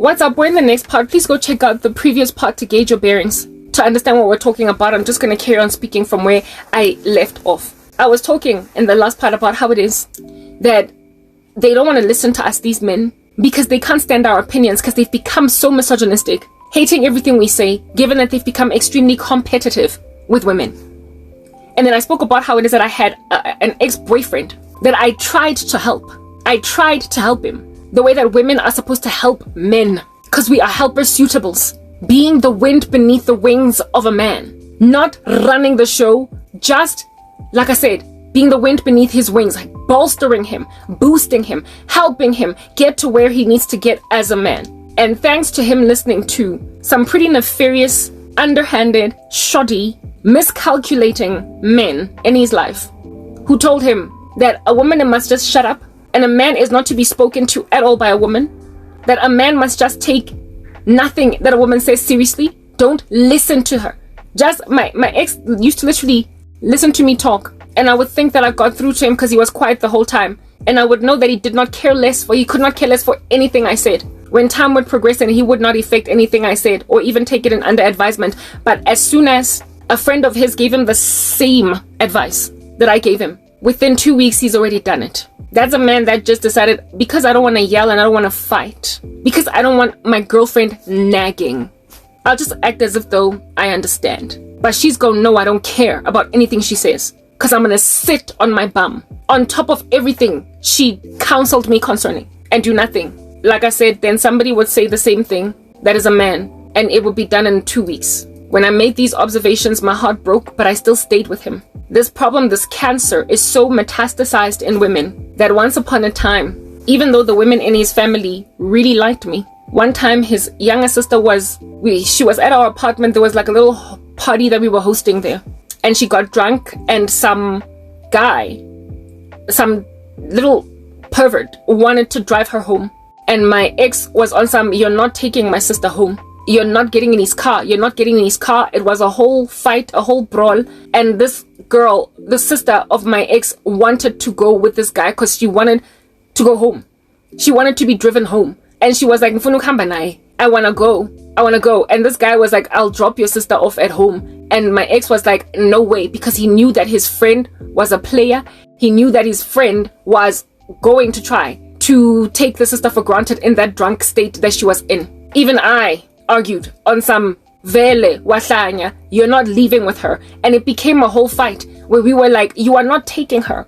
What's up? We're in the next part. Please go check out the previous part to gauge your bearings. To understand what we're talking about, I'm just going to carry on speaking from where I left off. I was talking in the last part about how it is that they don't want to listen to us, these men, because they can't stand our opinions because they've become so misogynistic, hating everything we say, given that they've become extremely competitive with women. And then I spoke about how it is that I had an ex-boyfriend that I tried to help. I tried to help him the way that women are supposed to help men, because we are helper suitables, being the wind beneath the wings of a man, not running the show, just, like I said, being the wind beneath his wings, like bolstering him, boosting him, helping him get to where he needs to get as a man. And thanks to him listening to some pretty nefarious, underhanded, shoddy, miscalculating men in his life who told him that a woman must just shut up and a man is not to be spoken to at all by a woman, that a man must just take nothing that a woman says seriously. Don't listen to her. Just my ex used to literally listen to me talk, and I would think that I got through to him because he was quiet the whole time, and I would know that he could not care less for anything I said. When time would progress and he would not affect anything I said or even take it in under advisement. But as soon as a friend of his gave him the same advice that I gave him, within 2 weeks he's already done it. That's a man that just decided, because I don't want to yell and I don't want to fight, because I don't want my girlfriend nagging, I'll just act as if though I understand. But she's gonna know I don't care about anything she says, because I'm gonna sit on my bum on top of everything she counseled me concerning and do nothing. Like I said, then somebody would say the same thing, that is a man, and it would be done in 2 weeks. When I made these observations, my heart broke, but I still stayed with him. This problem, this cancer, is so metastasized in women that once upon a time, even though the women in his family really liked me, one time his younger sister she was at our apartment. There was like a little party that we were hosting there, and she got drunk, and some guy, some little pervert, wanted to drive her home. And my ex was on some, you're not taking my sister home. You're not getting in his car. You're not getting in his car. It was a whole fight, a whole brawl. And this girl, the sister of my ex, wanted to go with this guy because she wanted to go home. She wanted to be driven home. And she was like, I want to go. And this guy was like, I'll drop your sister off at home. And my ex was like, no way, because he knew that his friend was a player. He knew that his friend was going to try to take the sister for granted in that drunk state that she was in. Even I argued on some vele wahlanya, you're not leaving with her. And it became a whole fight where we were like, you are not taking her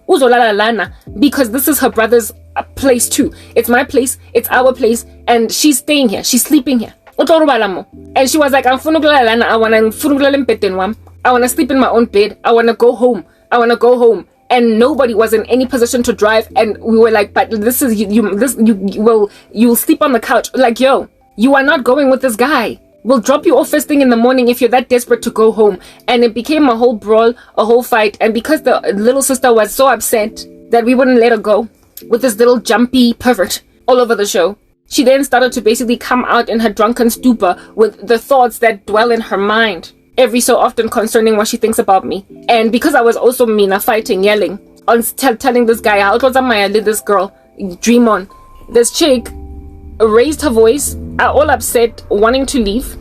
because this is her brother's place too. It's my place, it's our place, and she's staying here, she's sleeping here. And she was like, I want to sleep in my own bed, I want to go home. And nobody was in any position to drive, and we were like, but this is you'll sleep on the couch. Like, yo, you are not going with this guy. We'll drop you off first thing in the morning if you're that desperate to go home. And it became a whole brawl, a whole fight. And because the little sister was so upset that we wouldn't let her go with this little jumpy pervert all over the show, she then started to basically come out in her drunken stupor with the thoughts that dwell in her mind every so often concerning what she thinks about me. And because I was also fighting, yelling, on telling this guy, how this girl, dream on. This chick raised her voice, all upset, wanting to leave.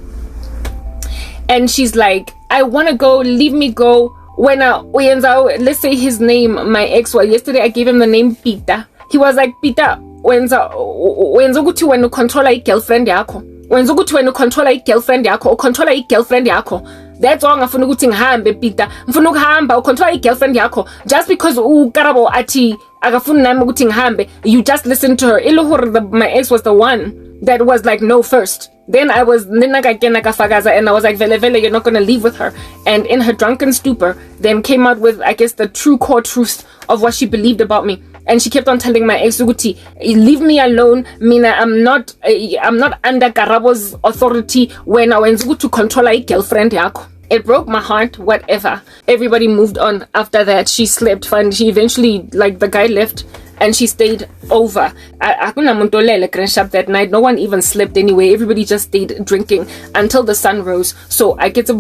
And she's like, I want to go, leave me go. When let's say his name, my ex, yesterday I gave him the name Peter. He was like, Peter, when you control a girlfriend yakho. When you control a girlfriend yakho, or control a girlfriend yakho. That's all ngafuna ukuthi ngihambe Peter. Ngifuna ukuhamba ucontrol a girlfriend yakho. Just because Karabo ati akafuna nami ukuthi ngihambe, you just listen to her. My ex was the one that was like, no first. Then I was and I was like, vele, you're not gonna leave with her. And in her drunken stupor, then came out with, I guess, the true core truth of what she believed about me. And she kept on telling my ex, Uguti, leave me alone. Mina, I'm not under Karabo's authority when I went to control a girlfriend yako. It broke my heart, whatever. Everybody moved on after that. She slept fine. She eventually, like, the guy left and she stayed over. That night, no one even slept anyway. Everybody just stayed drinking until the sun rose. So I get to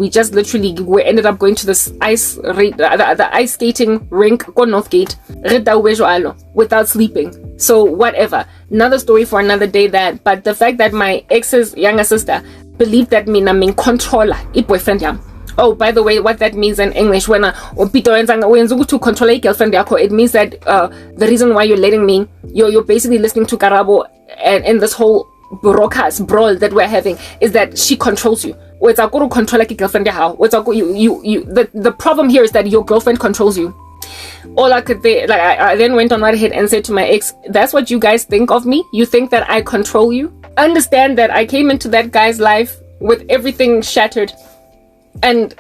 we just literally ended up going to this the ice skating rink go Northgate without sleeping. So whatever, another story for another day. That, but the fact that my ex's younger sister believed that me na min controller I boyfriend yam. Oh, by the way, what that means in English, when to control a girlfriend, it means that the reason why you're letting me, you're basically listening to Karabo and in this whole broadcast brawl that we're having, is that she controls you. The problem here is that your girlfriend controls you. All I could say, like, I then went on right ahead and said to my ex, that's what you guys think of me? You think that I control you? Understand that I came into that guy's life with everything shattered. And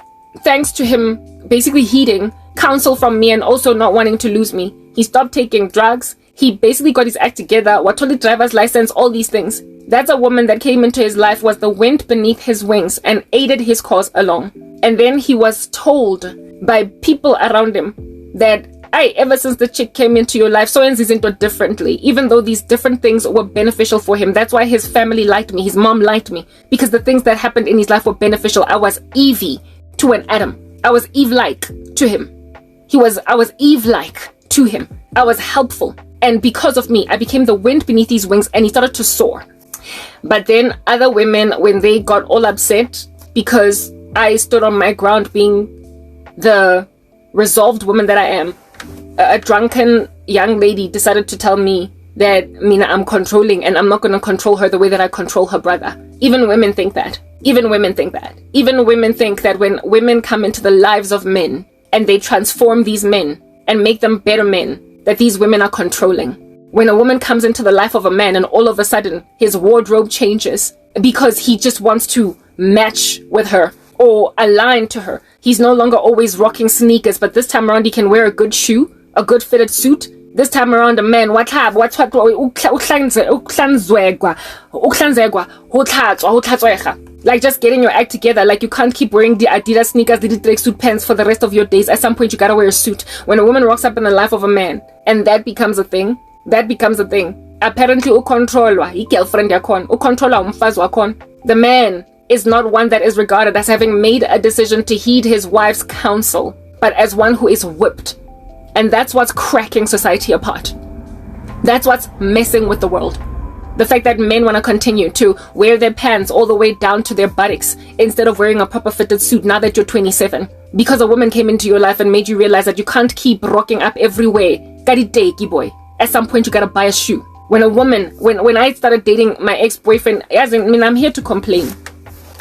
thanks to him basically heeding counsel from me and also not wanting to lose me, he stopped taking drugs. He basically got his act together, Watoli driver's license, all these things. That's a woman that came into his life, was the wind beneath his wings and aided his cause along. And then he was told by people around him that, ever since the chick came into your life, so and into differently, even though these different things were beneficial for him. That's why his family liked me, his mom liked me, because the things that happened in his life were beneficial. I was Evie to an Adam. I was Eve-like to him. I was Eve-like to him. I was helpful. And because of me, I became the wind beneath his wings and he started to soar. But then other women, when they got all upset because I stood on my ground being the resolved woman that I am, a drunken young lady decided to tell me that Mina, I'm controlling and I'm not going to control her the way that I control her brother. Even women think that. Even women think that. Even women think that when women come into the lives of men and they transform these men and make them better men, that these women are controlling. When a woman comes into the life of a man and all of a sudden his wardrobe changes because he just wants to match with her or align to her. He's no longer always rocking sneakers, but this time around he can wear a good shoe, a good fitted suit. This time around a man, like just getting your act together. Like you can't keep wearing the Adidas sneakers, the tracksuit pants for the rest of your days. At some point you gotta wear a suit. When a woman rocks up in the life of a man and that becomes a thing, apparently ukontrolwa girlfriend yakon, ukontrola umfazi wakon. The man is not one that is regarded as having made a decision to heed his wife's counsel, but as one who is whipped. And that's what's cracking society apart. That's what's messing with the world. The fact that men want to continue to wear their pants all the way down to their buttocks instead of wearing a proper fitted suit now that you're 27. Because a woman came into your life and made you realize that you can't keep rocking up everywhere. Boy. At some point you gotta buy a shoe. When a woman, when I started dating my ex-boyfriend, I'm here to complain.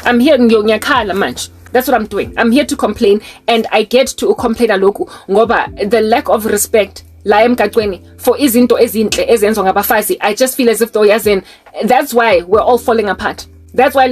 I'm here much. That's what I'm doing. I'm here to complain, and I get to complain aloku ngoba the lack of respect la emgaqweni for izinto ezinhle ezenzwa ngabafazi. I just feel as if though yazin, that's why we're all falling apart. That's why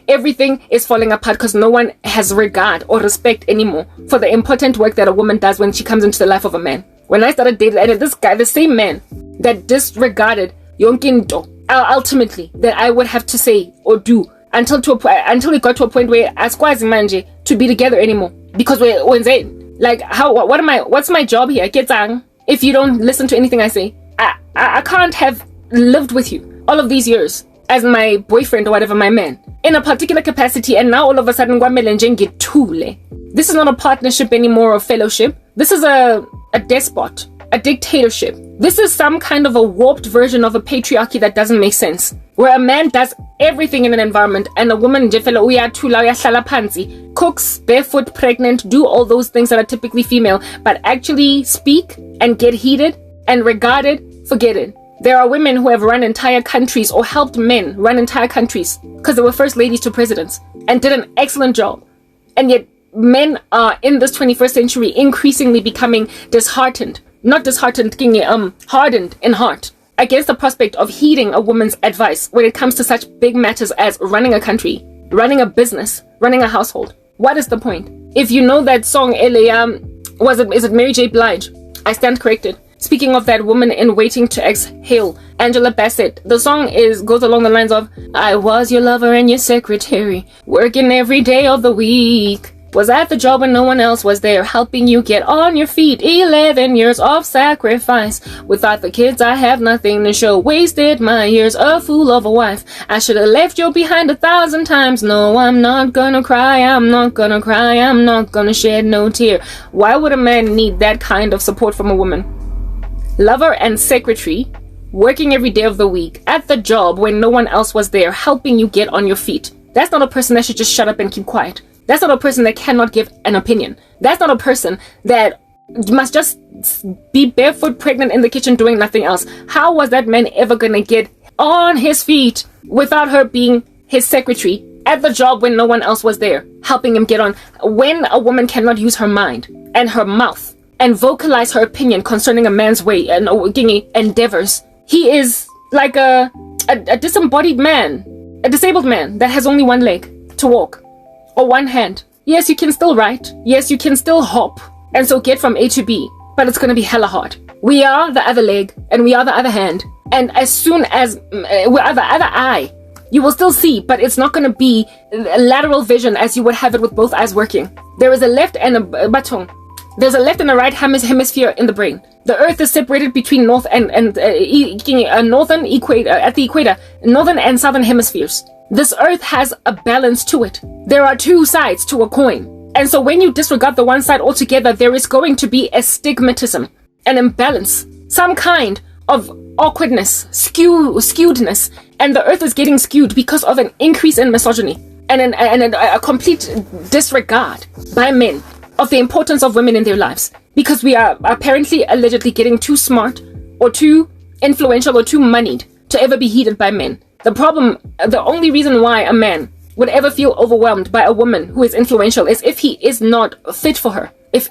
everything is falling apart because no one has regard or respect anymore for the important work that a woman does when she comes into the life of a man. When I started dating, and this guy, the same man that disregarded yonkinto, ultimately that I would have to say or do until it got to a point where askwazi manje to be together anymore, because we're like, what's my job here? If you don't listen to anything I say, I can't have lived with you all of these years as my boyfriend or whatever, my man, in a particular capacity, and now all of a sudden this is not a partnership anymore or fellowship. This is a despot, a dictatorship. This is some kind of a warped version of a patriarchy that doesn't make sense, where a man does everything in an environment and a woman cooks, barefoot, pregnant, do all those things that are typically female, but actually speak and get heated and regarded, forget it. There are women who have run entire countries or helped men run entire countries because they were first ladies to presidents and did an excellent job. And yet men are in this 21st century increasingly becoming hardened in heart against the prospect of heeding a woman's advice when it comes to such big matters as running a country, running a business, running a household. What is the point? If you know that song, is it Mary J. Blige? I stand corrected. Speaking of that woman in Waiting to Exhale, Angela Bassett. The song goes along the lines of, I was your lover and your secretary, working every day of the week. Was at the job when no one else was there, helping you get on your feet. 11 years of sacrifice. Without the kids, I have nothing to show. Wasted my years, a fool of a wife. I should have left you behind 1,000 times. No, I'm not gonna cry. I'm not gonna cry. I'm not gonna shed no tear. Why would a man need that kind of support from a woman? Lover and secretary, working every day of the week, at the job when no one else was there, helping you get on your feet. That's not a person that should just shut up and keep quiet. That's not a person that cannot give an opinion. That's not a person that must just be barefoot pregnant in the kitchen doing nothing else. How was that man ever gonna get on his feet without her being his secretary at the job when no one else was there, helping him get on? When a woman cannot use her mind and her mouth and vocalize her opinion concerning a man's way and endeavors, he is like a disembodied man, a disabled man that has only one leg to walk. Or one hand. Yes, you can still write. Yes, you can still hop. And so get from A to B. But it's going to be hella hard. We are the other leg. And we are the other hand. And as soon as we are the other eye, you will still see. But it's not going to be a lateral vision as you would have it with both eyes working. There is a left and a baton. There's a left and a right hemisphere in the brain. The earth is separated between north and northern equator, at the equator, northern and southern hemispheres. This earth has a balance to it. There are two sides to a coin. And so when you disregard the one side altogether, there is going to be astigmatism, an imbalance, some kind of awkwardness, skewedness. And the earth is getting skewed because of an increase in misogyny and a complete disregard by men of the importance of women in their lives. Because we are apparently, allegedly getting too smart or too influential or too moneyed to ever be heeded by men. The only reason why a man would ever feel overwhelmed by a woman who is influential is if he is not fit for her. If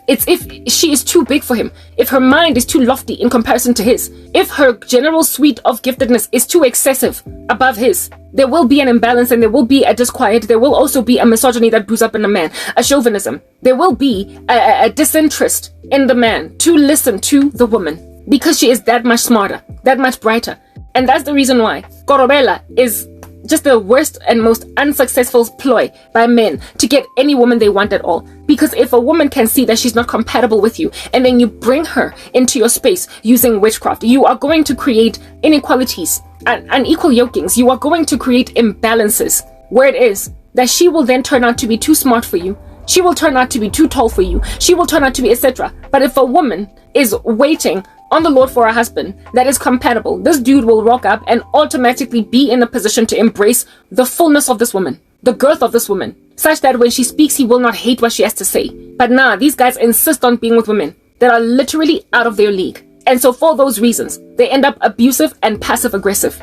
she is too big for him. If her mind is too lofty in comparison to his. If her general suite of giftedness is too excessive above his. There will be an imbalance and there will be a disquiet. There will also be a misogyny that brews up in the man. A chauvinism. There will be a disinterest in the man to listen to the woman. Because she is that much smarter. That much brighter. And that's the reason why Korobela is just the worst and most unsuccessful ploy by men to get any woman they want at all. Because if a woman can see that she's not compatible with you, and then you bring her into your space using witchcraft, you are going to create inequalities and unequal yokings. You are going to create imbalances where it is that she will then turn out to be too smart for you. She will turn out to be too tall for you. She will turn out to be etc. But if a woman is waiting on the Lord for a husband that is compatible, this dude will rock up and automatically be in a position to embrace the fullness of this woman, the girth of this woman, such that when she speaks, he will not hate what she has to say. But nah, these guys insist on being with women that are literally out of their league. And so for those reasons, they end up abusive and passive aggressive.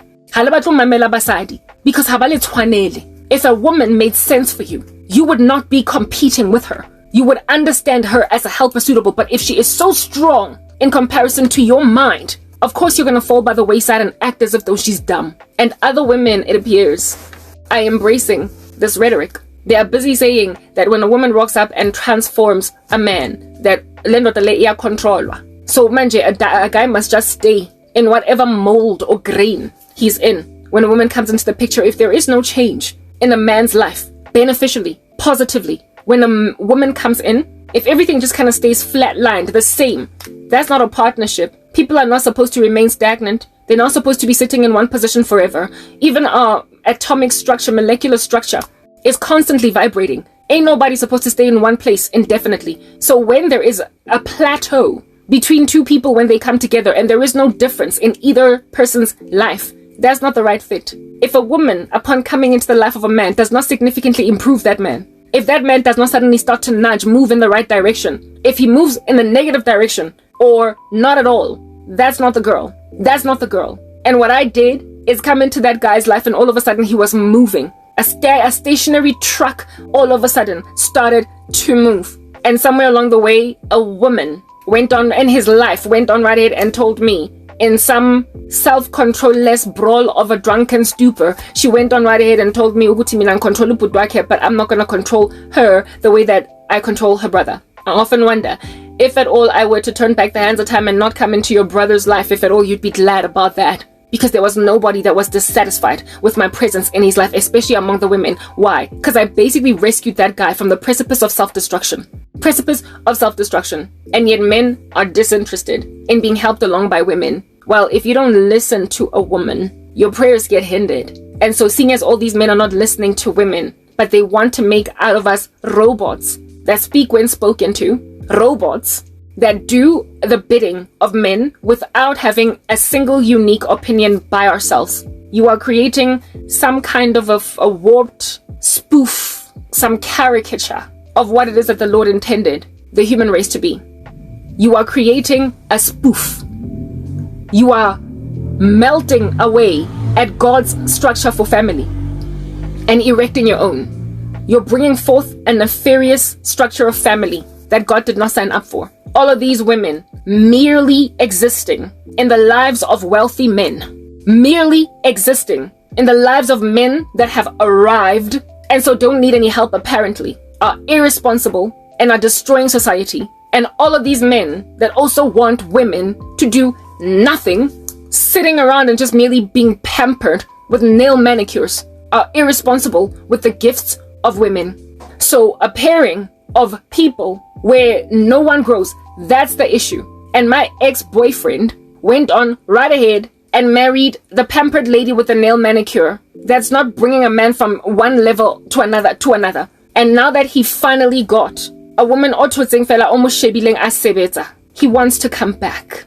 Because if a woman made sense for you, you would not be competing with her. You would understand her as a helper suitable. But if she is so strong in comparison to your mind, of course you're going to fall by the wayside and act as if though she's dumb. And other women, it appears, are embracing this rhetoric. They are busy saying that when a woman rocks up and transforms a man, that so manje, a guy must just stay in whatever mold or grain he's in. When a woman comes into the picture, if there is no change in a man's life, beneficially, positively, when a woman comes in, if everything just kind of stays flatlined, the same, that's not a partnership. People are not supposed to remain stagnant. They're not supposed to be sitting in one position forever. Even our atomic structure, molecular structure, is constantly vibrating. Ain't nobody supposed to stay in one place indefinitely. So when there is a plateau between two people when they come together and there is no difference in either person's life, that's not the right fit. If a woman, upon coming into the life of a man, does not significantly improve that man, if that man does not suddenly start to nudge, move in the right direction, if he moves in the negative direction, or not at all, that's not the girl. That's not the girl. And what I did is come into that guy's life and all of a sudden he was moving. A stationary truck all of a sudden started to move. And somewhere along the way, a woman went on in his life, went on right ahead and told me, in some self-control-less brawl of a drunken stupor, she went on right ahead and told me, but I'm not going to control her the way that I control her brother. I often wonder, if at all I were to turn back the hands of time and not come into your brother's life, if at all you'd be glad about that. Because there was nobody that was dissatisfied with my presence in his life, especially among the women. Why? Because I basically rescued that guy from the precipice of self-destruction. And yet men are disinterested in being helped along by women. Well, if you don't listen to a woman, your prayers get hindered. And so seeing as all these men are not listening to women, but they want to make out of us robots that speak when spoken to, robots that do the bidding of men without having a single unique opinion by ourselves. You are creating some kind of a warped spoof, some caricature of what it is that the Lord intended the human race to be. You are creating a spoof. You are melting away at God's structure for family and erecting your own. You're bringing forth a nefarious structure of family that God did not sign up for. All of these women merely existing in the lives of wealthy men, merely existing in the lives of men that have arrived and so don't need any help apparently, are irresponsible and are destroying society. And all of these men that also want women to do nothing, sitting around and just merely being pampered with nail manicures, are irresponsible with the gifts of women. So a pairing of people where no one grows, that's the issue. And my ex-boyfriend went on right ahead and married the pampered lady with the nail manicure. That's not bringing a man from one level to another. And now that he finally got a woman, he wants to come back.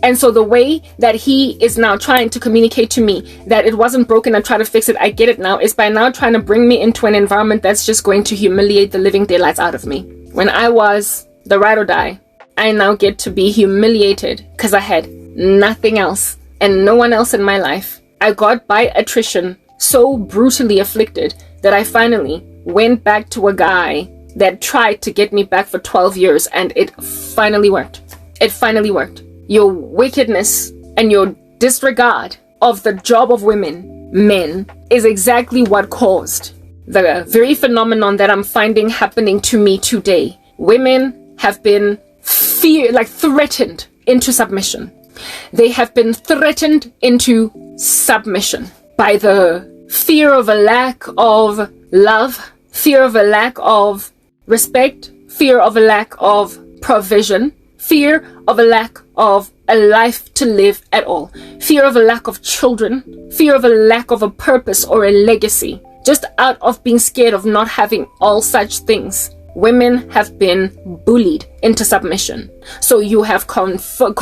And so the way that he is now trying to communicate to me that it wasn't broken and try to fix it, I get it now, is by now trying to bring me into an environment that's just going to humiliate the living daylights out of me. When I was the ride or die, I now get to be humiliated because I had nothing else and no one else in my life. I got by attrition so brutally afflicted that I finally went back to a guy that tried to get me back for 12 years and it finally worked. It finally worked. Your wickedness and your disregard of the job of men, is exactly what caused the very phenomenon that I'm finding happening to me today. Women have been threatened into submission. They have been threatened into submission by the fear of a lack of love, fear of a lack of respect, fear of a lack of provision, fear of a lack of a life to live at all, fear of a lack of children, fear of a lack of a purpose or a legacy, just out of being scared of not having all such things. Women have been bullied into submission. So you have conformed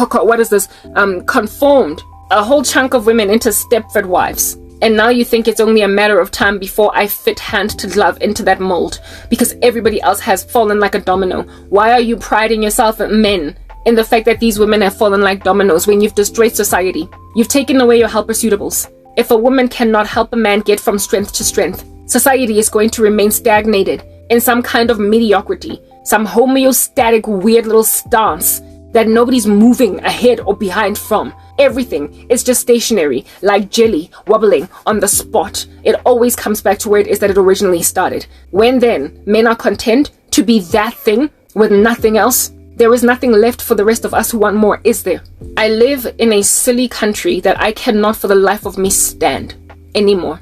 a whole chunk of women into Stepford wives. And now you think it's only a matter of time before I fit hand to glove into that mold because everybody else has fallen like a domino. Why are you priding yourself, men, in the fact that these women have fallen like dominoes when you've destroyed society? You've taken away your helper suitables. If a woman cannot help a man get from strength to strength, society is going to remain stagnated in some kind of mediocrity, some homeostatic weird little stance that nobody's moving ahead or behind from. Everything is just stationary, like jelly wobbling on the spot. It always comes back to where it is that it originally started. When then men are content to be that thing with nothing else, there is nothing left for the rest of us who want more, is there? I live in a silly country that I cannot for the life of me stand anymore.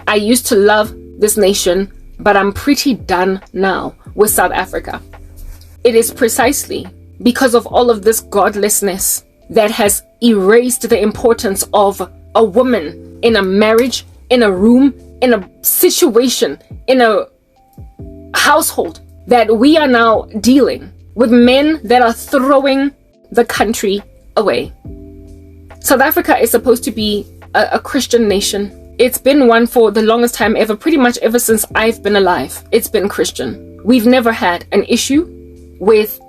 I used to love this nation, but I'm pretty done now with South Africa. It is precisely because of all of this godlessness that has erased the importance of a woman in a marriage, in a room, in a situation, in a household, that we are now dealing with men that are throwing the country away. South Africa is supposed to be a Christian nation. It's been one for the longest time ever, pretty much ever since I've been alive. It's been Christian. We've never had an issue with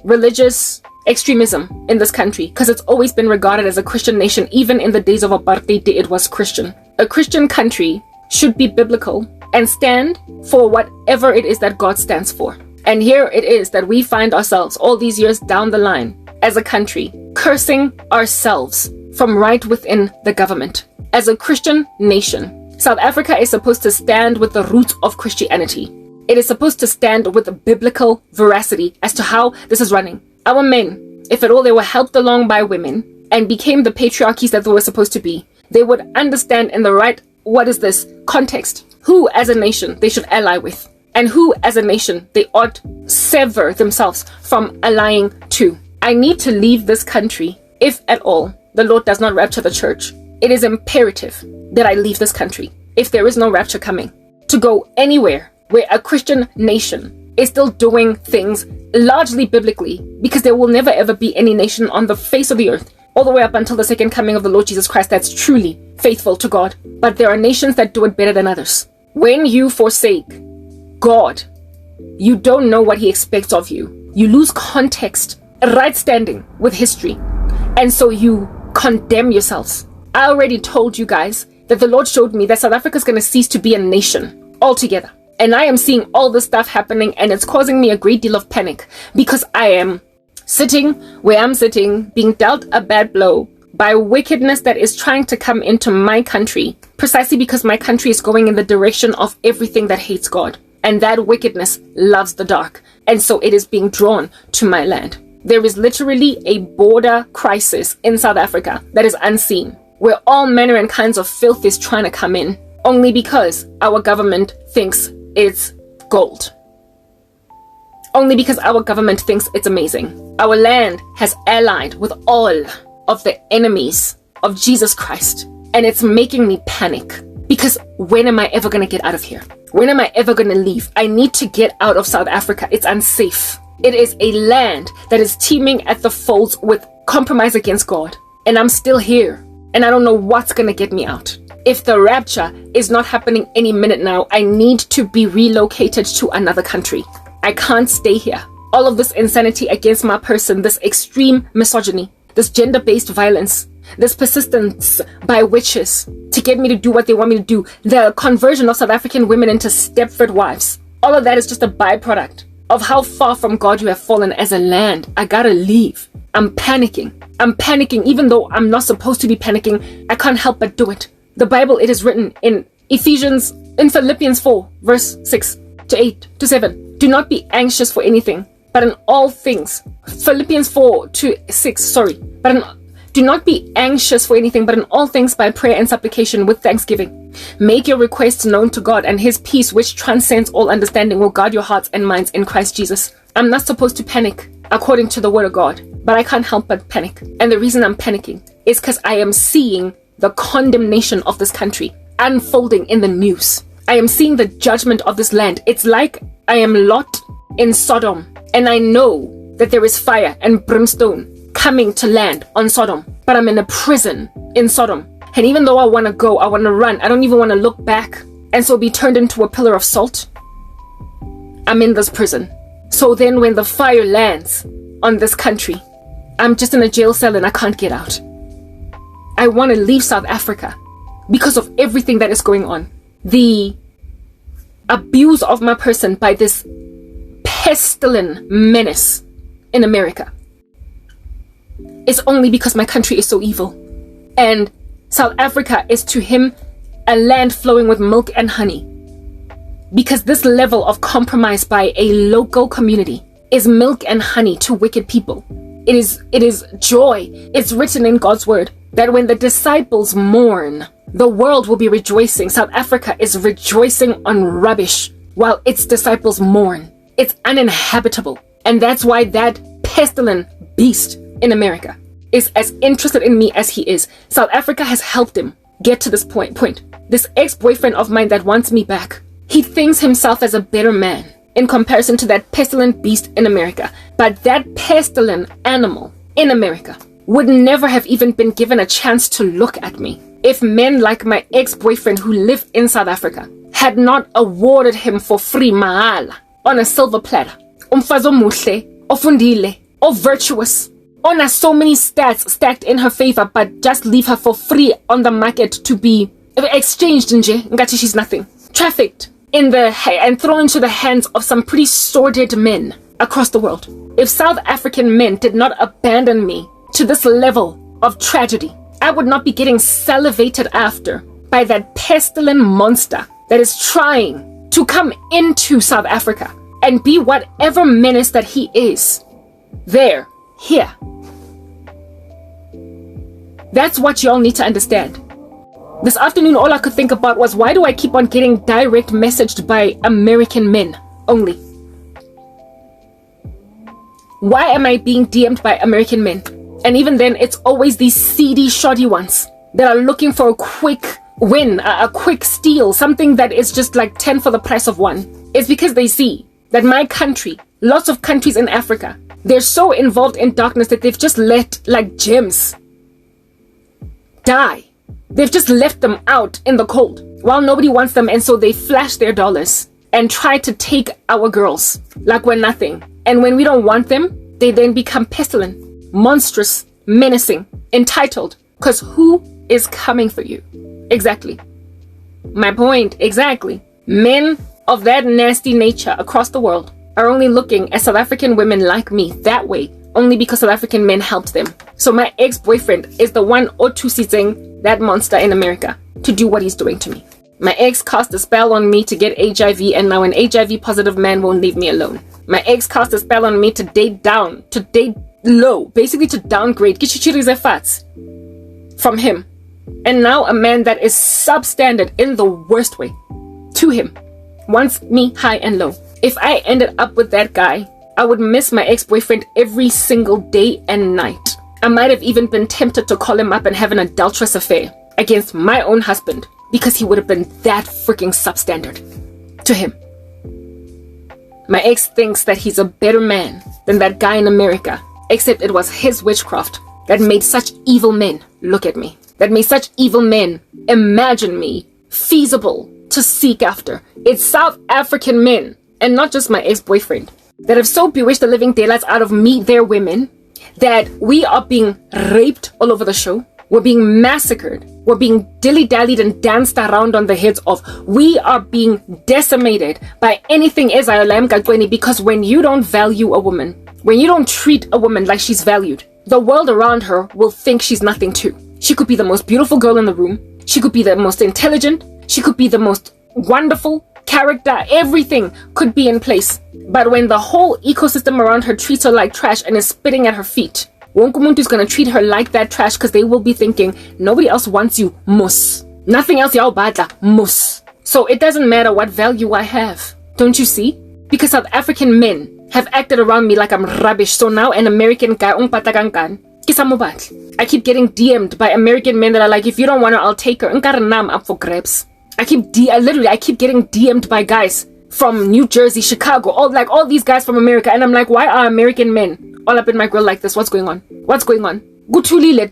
religious extremism in this country because it's always been regarded as a Christian nation. Even in the days of apartheid, it was Christian. A Christian country should be biblical and stand for whatever it is that God stands for. And here it is that we find ourselves all these years down the line as a country cursing ourselves from right within the government. As a Christian nation, South Africa is supposed to stand with the roots of Christianity. It is supposed to stand with biblical veracity as to how this is running. Our men, if at all they were helped along by women and became the patriarchies that they were supposed to be, they would understand in the right, what is this, context, who as a nation they should ally with, and who as a nation they ought sever themselves from allying to. I need to leave this country, if at all the Lord does not rapture the church. It is imperative that I leave this country, if there is no rapture coming, to go anywhere where a Christian nation is still doing things largely biblically, because there will never ever be any nation on the face of the earth, all the way up until the second coming of the Lord Jesus Christ, that's truly faithful to God. But there are nations that do it better than others. When you forsake God, you don't know what he expects of you. You lose context, right standing with history, and so you condemn yourselves. I already told you guys that the Lord showed me that South Africa is going to cease to be a nation altogether. And I am seeing all this stuff happening, and it's causing me a great deal of panic, because I am sitting where I'm sitting, being dealt a bad blow by wickedness that is trying to come into my country, precisely because my country is going in the direction of everything that hates God. And that wickedness loves the dark. And so it is being drawn to my land. There is literally a border crisis in South Africa that is unseen, where all manner and kinds of filth is trying to come in, only because our government thinks it's gold. Only because our government thinks it's amazing. Our land has allied with all of the enemies of Jesus Christ. And it's making me panic. Because when am I ever going to get out of here? When am I ever going to leave? I need to get out of South Africa. It's unsafe. It is a land that is teeming at the folds with compromise against God. And I'm still here. And I don't know what's going to get me out. If the rapture is not happening any minute now, I need to be relocated to another country. I can't stay here. All of this insanity against my person, this extreme misogyny, this gender-based violence, this persistence by witches to get me to do what they want me to do, the conversion of South African women into Stepford wives, all of that is just a byproduct of how far from God you have fallen as a land. I gotta leave. I'm panicking. Even though I'm not supposed to be panicking. I can't help but do it. The Bible, it is written in Philippians 4, verse 6 to 8 to 7. Do not be anxious for anything, but in all things. Philippians 4 to 6, sorry. Do not be anxious for anything, but in all things by prayer and supplication with thanksgiving. Make your requests known to God, and his peace, which transcends all understanding, will guard your hearts and minds in Christ Jesus. I'm not supposed to panic according to the word of God, but I can't help but panic. And the reason I'm panicking is because I am seeing the condemnation of this country unfolding in the news. I am seeing the judgment of this land. It's like I am Lot in Sodom, and I know that there is fire and brimstone coming to land on Sodom, but I'm in a prison in Sodom. And even though I want to go, I want to run, I don't even want to look back and so be turned into a pillar of salt. I'm in this prison. So then when the fire lands on this country, I'm just in a jail cell and I can't get out. I want to leave South Africa because of everything that is going on. The abuse of my person by this pestilent menace in America is only because my country is so evil. And South Africa is to him a land flowing with milk and honey. Because this level of compromise by a local community is milk and honey to wicked people. It is joy. It's written in God's word that when the disciples mourn, the world will be rejoicing. South Africa is rejoicing on rubbish while its disciples mourn. It's uninhabitable. And that's why that pestilent beast in America is as interested in me as he is. South Africa has helped him get to this point. This ex-boyfriend of mine that wants me back, he thinks himself as a better man in comparison to that pestilent beast in America. But that pestilent animal in America would never have even been given a chance to look at me if men like my ex-boyfriend who live in South Africa had not awarded him for free mahala on a silver platter. Umfazi omuhle, ofundile, virtuous, on has so many stats stacked in her favor, but just leave her for free on the market to be exchanged nje, ngathi she's nothing. Trafficked in and thrown into the hands of some pretty sordid men across the world. If South African men did not abandon me to this level of tragedy, I would not be getting salivated after by that pestilent monster that is trying to come into South Africa and be whatever menace that he is there, here. That's what y'all need to understand. This afternoon, all I could think about was, why do I keep on getting direct messaged by American men only? Why am I being DM'd by American men? And even then, it's always these seedy, shoddy ones that are looking for a quick win, a quick steal, something that is just like 10 for the price of 1. It's because they see that my country, lots of countries in Africa, they're so involved in darkness that they've just let like gems die. They've just left them out in the cold while nobody wants them, and so they flash their dollars and try to take our girls like we're nothing. And when we don't want them, they then become pestilent, monstrous, menacing, entitled. Because who is coming for you? Exactly. My point, exactly. Men of that nasty nature across the world are only looking at South African women like me that way only because South African men helped them. So my ex-boyfriend is the one otusizing that monster in America to do what he's doing to me. My ex cast a spell on me to get HIV, and now an HIV positive man won't leave me alone. My ex cast a spell on me to date down, to date low, basically to downgrade, fats from him. And now a man that is substandard in the worst way to him wants me high and low. If I ended up with that guy, I would miss my ex-boyfriend every single day and night. I might have even been tempted to call him up and have an adulterous affair against my own husband because he would have been that freaking substandard to him. My ex thinks that he's a better man than that guy in America, except it was his witchcraft that made such evil men look at me, that made such evil men imagine me feasible to seek after. It's South African men, and not just my ex-boyfriend, that have so bewitched the living daylights out of me, their women, that we are being raped all over the show. We're being massacred. We're being dilly-dallied and danced around on the heads of. We are being decimated by anything because when you don't value a woman, when you don't treat a woman like she's valued, the world around her will think she's nothing too. She could be the most beautiful girl in the room. She could be the most intelligent. She could be the most wonderful character. Everything could be in place. But when the whole ecosystem around her treats her like trash and is spitting at her feet, Wonkumuntu is going to treat her like that trash because they will be thinking, nobody else wants you, mus. Nothing else y'all bada, mus. So it doesn't matter what value I have. Don't you see? Because South African men have acted around me like I'm rubbish. So now an American guy, I keep getting DM'd by American men that are like, if you don't want her, I'll take her. I'm up for grabs. I keep getting DM'd by guys from New Jersey, Chicago, all these guys from America, and I'm like, why are American men all up in my grill like this? What's going on? What's going on? Gutuli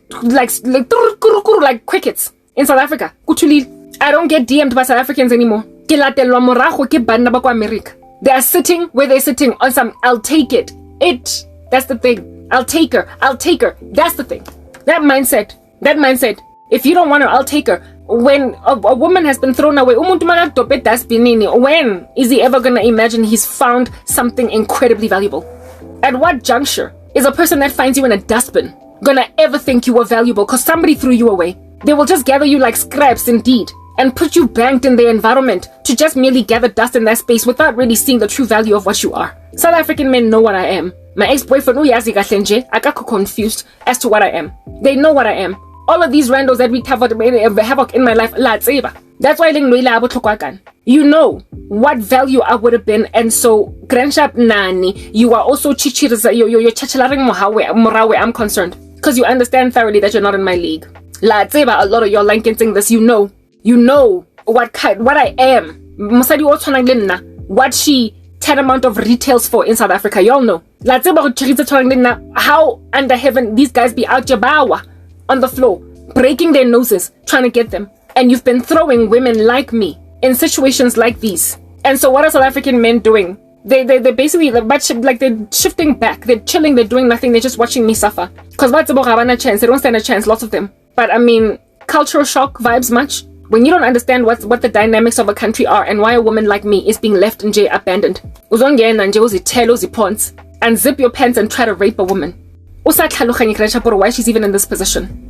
like crickets in South Africa. Gutuli. I don't get DM'd by South Africans anymore. They are sitting where they're sitting on some I'll take it. That's the thing. I'll take her. That's the thing. That mindset. If you don't want her, I'll take her. When a woman has been thrown away, when is he ever gonna imagine he's found something incredibly valuable? At what juncture is a person that finds you in a dustbin gonna ever think you were valuable because somebody threw you away? They will just gather you like scraps indeed and put you banked in their environment to just merely gather dust in that space without really seeing the true value of what you are. South African men know what I am. My ex-boyfriend, I got confused as to what I am. They know what I am. All of these randos that we covered havoc in my life, that's why you know what value I would have been. And so Grandshap Nani, you are also chichiriza, you're chachalaring morawe, I'm concerned. Because you understand thoroughly that you're not in my league. A lot of your liking this, you know what I am. What she tantamount of retails for in South Africa, y'all know. How under heaven these guys be out Jabawa on the floor, breaking their noses, trying to get them. And you've been throwing women like me in situations like these. And so what are South African men doing? They're basically like they're shifting back, they're chilling, they're doing nothing, they're just watching me suffer. Because what's about having a chance? They don't stand a chance, lots of them. But I mean, cultural shock vibes much. When you don't understand what the dynamics of a country are and why a woman like me is being left in jail abandoned. And zip your pants and try to rape a woman. Why she's even in this position.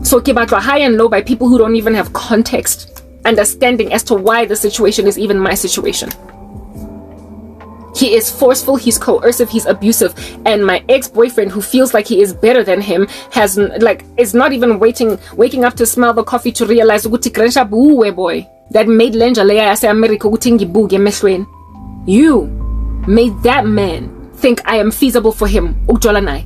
So high and low by people who don't even have context. understanding as to why the situation is even my situation. He is forceful, he's coercive, he's abusive, and my ex-boyfriend, who feels like he is better than him, is not even waking up to smell the coffee to realize ukuthi Grensha buwe boy that made lenja leya yase America ukuthi ngibuke emehlweni. You made that man think I am feasible for him ukujola naye.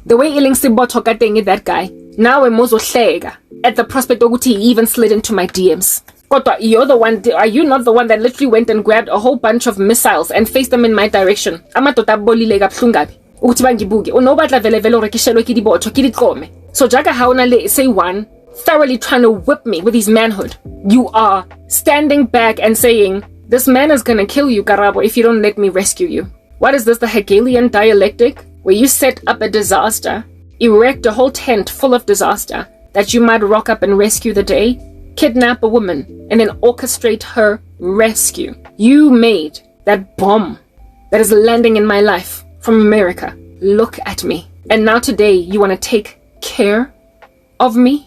The way iling sibotho katenge that guy, now emozohleka at the prospect ukuthi he even slid into my DMs. Kodwa, you're the one, are you not the one that literally went and grabbed a whole bunch of missiles and faced them in my direction? Amadoda bolile kabuhlungu kabi ukuthi bangibuke. Unobatla vele vele rekishelwe kidibotho kidikome. So jaga hauna le say one thoroughly trying to whip me with his manhood. You are standing back and saying, this man is gonna kill you, Karabo, if you don't let me rescue you. What is this, the Hegelian dialectic? Where you set up a disaster, erect a whole tent full of disaster, that you might rock up and rescue the day, kidnap a woman, and then orchestrate her rescue. You made that bomb that is landing in my life from America look at me. And now today you want to take care of me?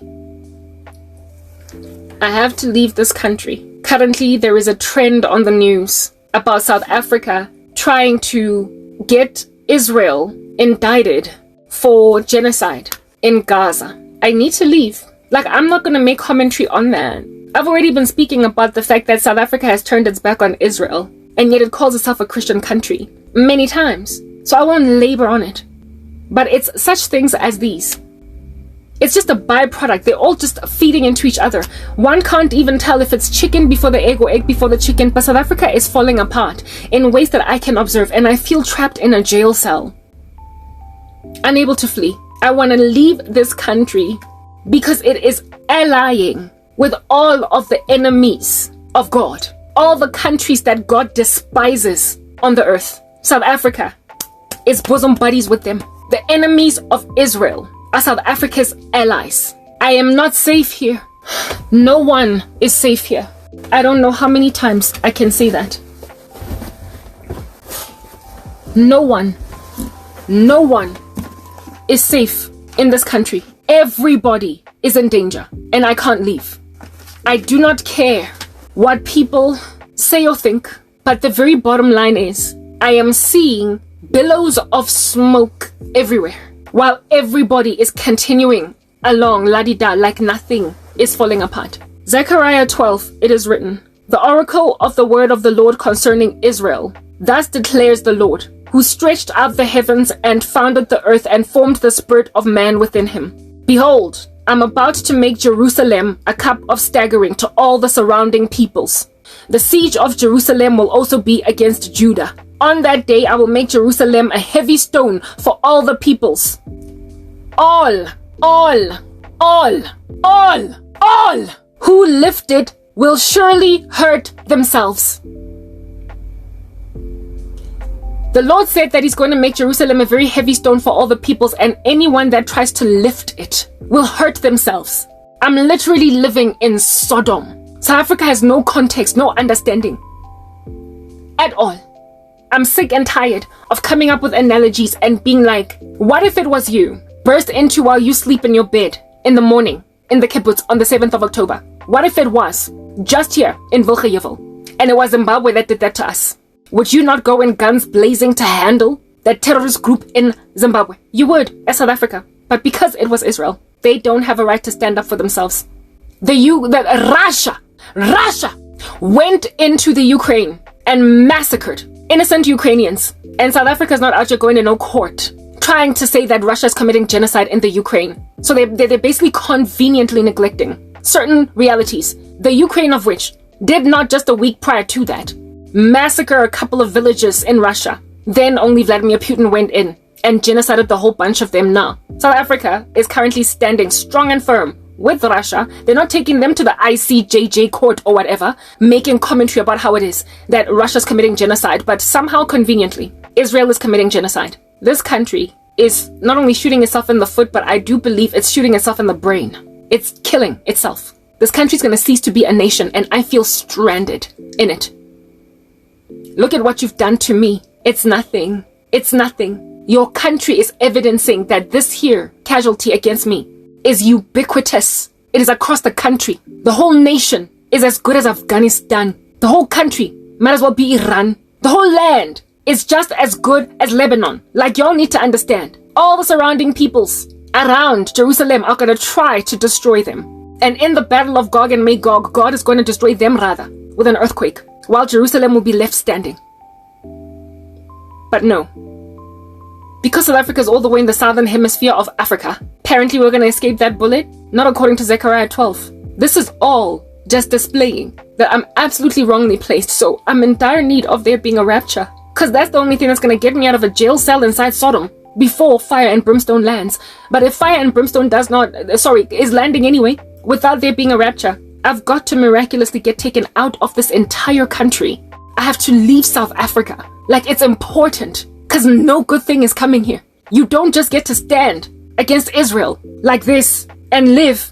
I have to leave this country. Currently, there is a trend on the news about South Africa trying to get Israel indicted for genocide in Gaza. I need to leave. I'm not going to make commentary on that. I've already been speaking about the fact that South Africa has turned its back on Israel, and yet it calls itself a Christian country many times. So I won't labor on it. But it's such things as these. It's just a byproduct. They're all just feeding into each other. One can't even tell if it's chicken before the egg or egg before the chicken, but South Africa is falling apart in ways that I can observe, and I feel trapped in a jail cell, unable to flee. I want to leave this country because it is allying with all of the enemies of God, all the countries that God despises on the earth. South Africa is bosom buddies with them. The enemies of Israel are South Africa's allies. I am not safe here. No one is safe here. I don't know how many times I can say that. No one is safe in this country. Everybody is in danger, and I can't leave. I do not care what people say or think, but the very bottom line is I am seeing billows of smoke everywhere, while everybody is continuing along la-di-da like nothing is falling apart. Zechariah 12, it is written, the oracle of the word of the Lord concerning Israel. Thus declares the Lord, who stretched out the heavens and founded the earth and formed the spirit of man within him. Behold, I'm about to make Jerusalem a cup of staggering to all the surrounding peoples. The siege of Jerusalem will also be against Judah. On that day, I will make Jerusalem a heavy stone for all the peoples. All who lift it will surely hurt themselves. The Lord said that he's going to make Jerusalem a very heavy stone for all the peoples, and anyone that tries to lift it will hurt themselves. I'm literally living in Sodom. South Africa has no context, no understanding at all. I'm sick and tired of coming up with analogies and being like, what if it was you burst into while you sleep in your bed in the morning in the kibbutz on the 7th of October? What if it was just here in Vilgayevel and it was Zimbabwe that did that to us? Would you not go in guns blazing to handle that terrorist group in Zimbabwe? You would, as South Africa. But because it was Israel, they don't have a right to stand up for themselves. Russia went into the Ukraine and massacred innocent Ukrainians. And South Africa is not out here going to no court trying to say that Russia is committing genocide in the Ukraine. So they're basically conveniently neglecting certain realities. The Ukraine of which did not just a week prior to that massacre a couple of villages in Russia. Then only Vladimir Putin went in and genocided the whole bunch of them now. South Africa is currently standing strong and firm with Russia. They're not taking them to the ICJJ court or whatever, making commentary about how it is that Russia's committing genocide, but somehow conveniently, Israel is committing genocide. This country is not only shooting itself in the foot, but I do believe it's shooting itself in the brain. It's killing itself. This country's going to cease to be a nation, and I feel stranded in it. Look at what you've done to me. It's nothing. It's nothing. Your country is evidencing that this here casualty against me is ubiquitous. It is across the country. The whole nation is as good as Afghanistan. The whole country might as well be Iran. The whole land is just as good as Lebanon. Like, y'all need to understand. All the surrounding peoples around Jerusalem are going to try to destroy them. And in the battle of Gog and Magog, God is going to destroy them rather with an earthquake, while Jerusalem will be left standing. But no. Because South Africa is all the way in the southern hemisphere of Africa, apparently we're going to escape that bullet, not according to Zechariah 12. This is all just displaying that I'm absolutely wrongly placed, so I'm in dire need of there being a rapture. Because that's the only thing that's going to get me out of a jail cell inside Sodom before fire and brimstone lands. But if fire and brimstone is landing anyway, without there being a rapture, I've got to miraculously get taken out of this entire country. I have to leave South Africa. Like, it's important, because no good thing is coming here. You don't just get to stand against Israel like this and live.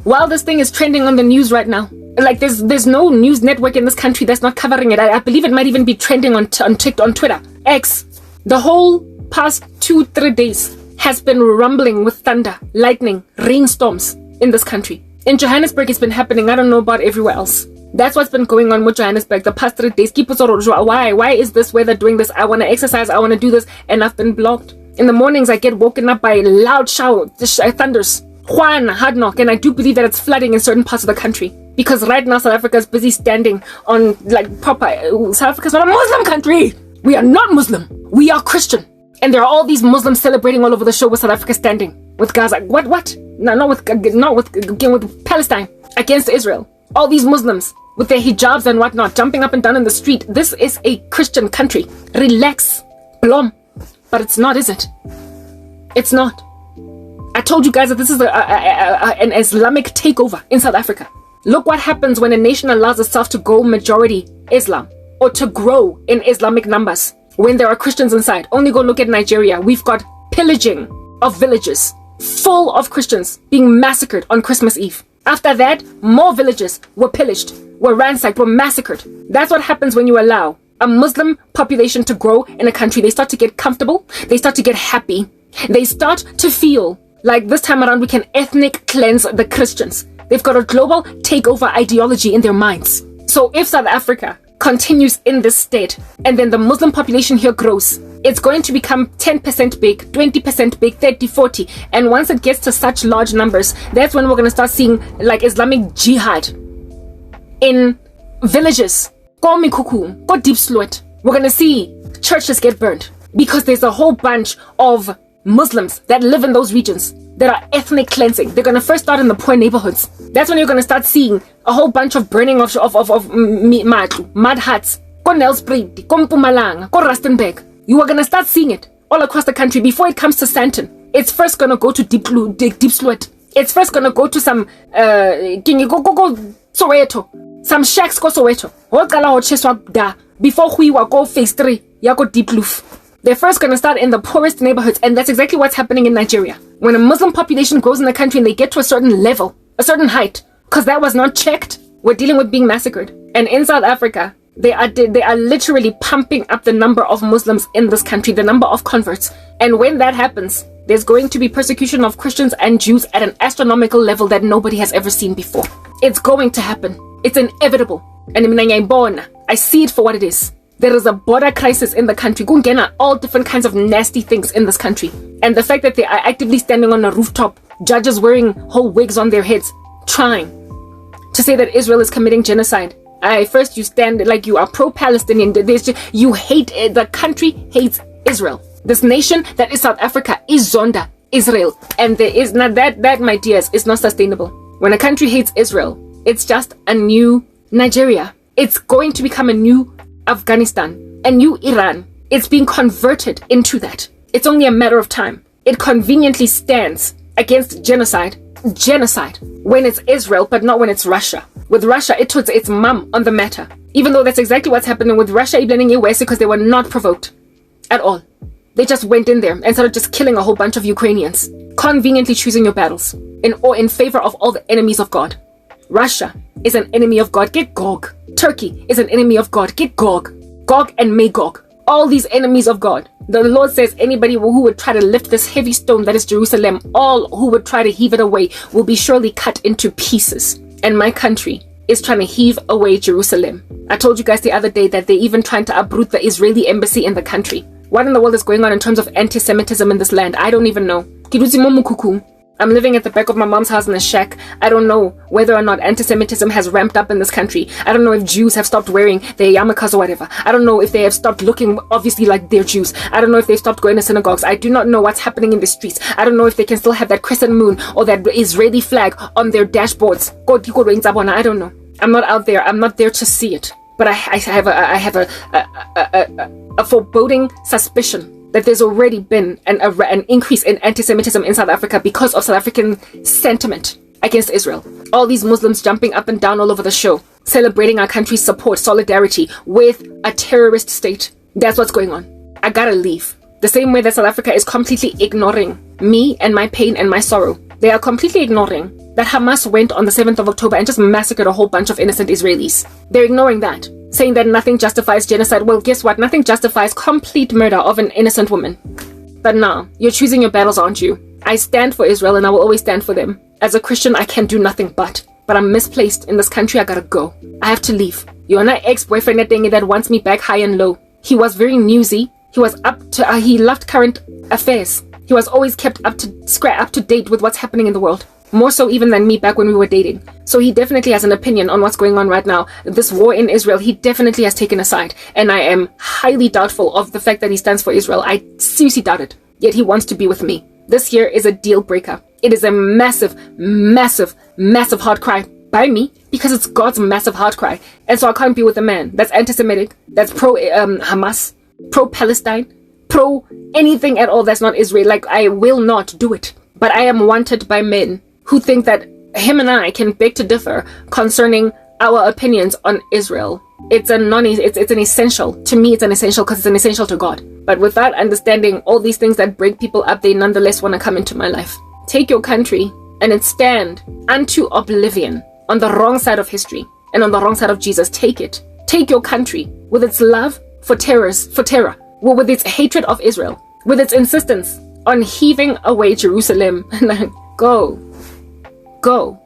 While this thing is trending on the news right now, like there's no news network in this country that's not covering it. I believe it might even be trending on Twitter, X. The whole past 2-3 days has been rumbling with thunder, lightning, rainstorms in this country. In Johannesburg, it's been happening. I don't know about everywhere else. That's what's been going on with Johannesburg the past 3 days. Why is this weather doing this? I want to exercise, I want to do this, and I've been blocked. In the mornings, I get woken up by loud thunders. Hard knock, and I do believe that it's flooding in certain parts of the country. Because right now, South Africa is busy standing on, like, proper... South Africa's not a Muslim country! We are not Muslim. We are Christian. And there are all these Muslims celebrating all over the show with South Africa standing. With Gaza. What? No, not with Palestine. Against Israel. All these Muslims with their hijabs and whatnot, jumping up and down in the street. This is a Christian country. Relax. Blom. But it's not, is it? It's not. I told you guys that this is an Islamic takeover in South Africa. Look what happens when a nation allows itself to go majority Islam, or to grow in Islamic numbers when there are Christians inside. Only go look at Nigeria. We've got pillaging of villages full of Christians being massacred on Christmas Eve. After that, more villages were pillaged, were ransacked, were massacred. That's what happens when you allow a Muslim population to grow in a country. They start to get comfortable. They start to get happy. They start to feel like this time around we can ethnic cleanse the Christians. They've got a global takeover ideology in their minds. So if South Africa continues in this state, and then the Muslim population here grows, it's going to become 10% big, 20% big, 30, 40. And once it gets to such large numbers, that's when we're going to start seeing like Islamic jihad in villages. Go Mikuku, go Deep Sloot. We're going to see churches get burned because there's a whole bunch of Muslims that live in those regions that are ethnic cleansing. They're going to first start in the poor neighborhoods. That's when you're going to start seeing a whole bunch of burning of mud huts. Go Nelspruit, go Mpumalanga, go Rustenburg. You are going to start seeing it all across the country. Before it comes to Sandton, it's first going to go to Deep Sloot. It's first going to go to some go Soweto. Some shacks go Soweto. Before we go phase 3, you go Deep Loof. They're first going to start in the poorest neighborhoods, and that's exactly what's happening in Nigeria. When a Muslim population grows in the country and they get to a certain level, a certain height, because that was not checked, we're dealing with being massacred. And in South Africa, they are literally pumping up the number of Muslims in this country, the number of converts. And when that happens, there's going to be persecution of Christians and Jews at an astronomical level that nobody has ever seen before. It's going to happen. It's inevitable. And I see it for what it is. There is a border crisis in the country. Gungena, all different kinds of nasty things in this country. And the fact that they are actively standing on a rooftop, judges wearing whole wigs on their heads, trying to say that Israel is committing genocide. First you stand like you are pro-Palestinian. You hate it. The country hates Israel. This nation that is South Africa is Zonda, Israel. And there is not that, my dears, is not sustainable. When a country hates Israel, it's just a new Nigeria. It's going to become a new Afghanistan, a new Iran. It's being converted into that. It's only a matter of time. It conveniently stands against genocide when it's Israel, but not when it's Russia. With Russia, it puts its mum on the matter. Even though that's exactly what's happening with Russia blaming US because they were not provoked at all. They just went in there and started just killing a whole bunch of Ukrainians, conveniently choosing your battles in favor of all the enemies of God. Russia is an enemy of God. Get Gog. Turkey is an enemy of God. Get Gog. Gog and Magog. all these enemies of God. The Lord says anybody who would try to lift this heavy stone that is Jerusalem, all who would try to heave it away will be surely cut into pieces. And my country is trying to heave away Jerusalem. I told you guys the other day that they're even trying to uproot the Israeli embassy in the country. What in the world is going on in terms of anti-Semitism in this land? I don't even know. I'm living at the back of my mom's house in a shack. I don't know whether or not anti-Semitism has ramped up in this country. I don't know if Jews have stopped wearing their yarmulkes or whatever. I don't know if they have stopped looking obviously like they're Jews. I don't know if they've stopped going to synagogues. I do not know what's happening in the streets. I don't know if they can still have that crescent moon or that Israeli flag on their dashboards. I don't know. I'm not out there. I'm not there to see it. But I have a foreboding suspicion that there's already been an increase in anti-Semitism in South Africa because of South African sentiment against Israel. All these Muslims jumping up and down all over the show, celebrating our country's support, solidarity with a terrorist state. That's what's going on. I gotta leave. The same way that South Africa is completely ignoring me and my pain and my sorrow. They are completely ignoring that Hamas went on the 7th of October and just massacred a whole bunch of innocent Israelis. They're ignoring that, saying that nothing justifies genocide. Well, guess what? Nothing justifies complete murder of an innocent woman. But now, you're choosing your battles, aren't you? I stand for Israel and I will always stand for them. As a Christian, I can do nothing but I'm misplaced in this country. I gotta go. I have to leave. You're an ex-boyfriend that wants me back high and low. He was very newsy. He was he loved current affairs. He was always kept up to date with what's happening in the world. More so even than me back when we were dating. So he definitely has an opinion on what's going on right now. This war in Israel, he definitely has taken a side. And I am highly doubtful of the fact that he stands for Israel. I seriously doubt it. Yet he wants to be with me. This here is a deal breaker. It is a massive, massive, massive heart cry by me because it's God's massive heart cry. And so I can't be with a man that's anti-Semitic, that's pro-Hamas, pro-Palestine, pro anything at all that's not Israel. Like, I will not do it. But I am wanted by men who think that him and I can beg to differ concerning our opinions on Israel. It's an essential. To me, it's an essential because it's an essential to God. But without understanding all these things that break people up, they nonetheless want to come into my life. Take your country and it stand unto oblivion on the wrong side of history and on the wrong side of Jesus. Take it. Take your country with its love for terror, with its hatred of Israel, with its insistence on heaving away Jerusalem. Go.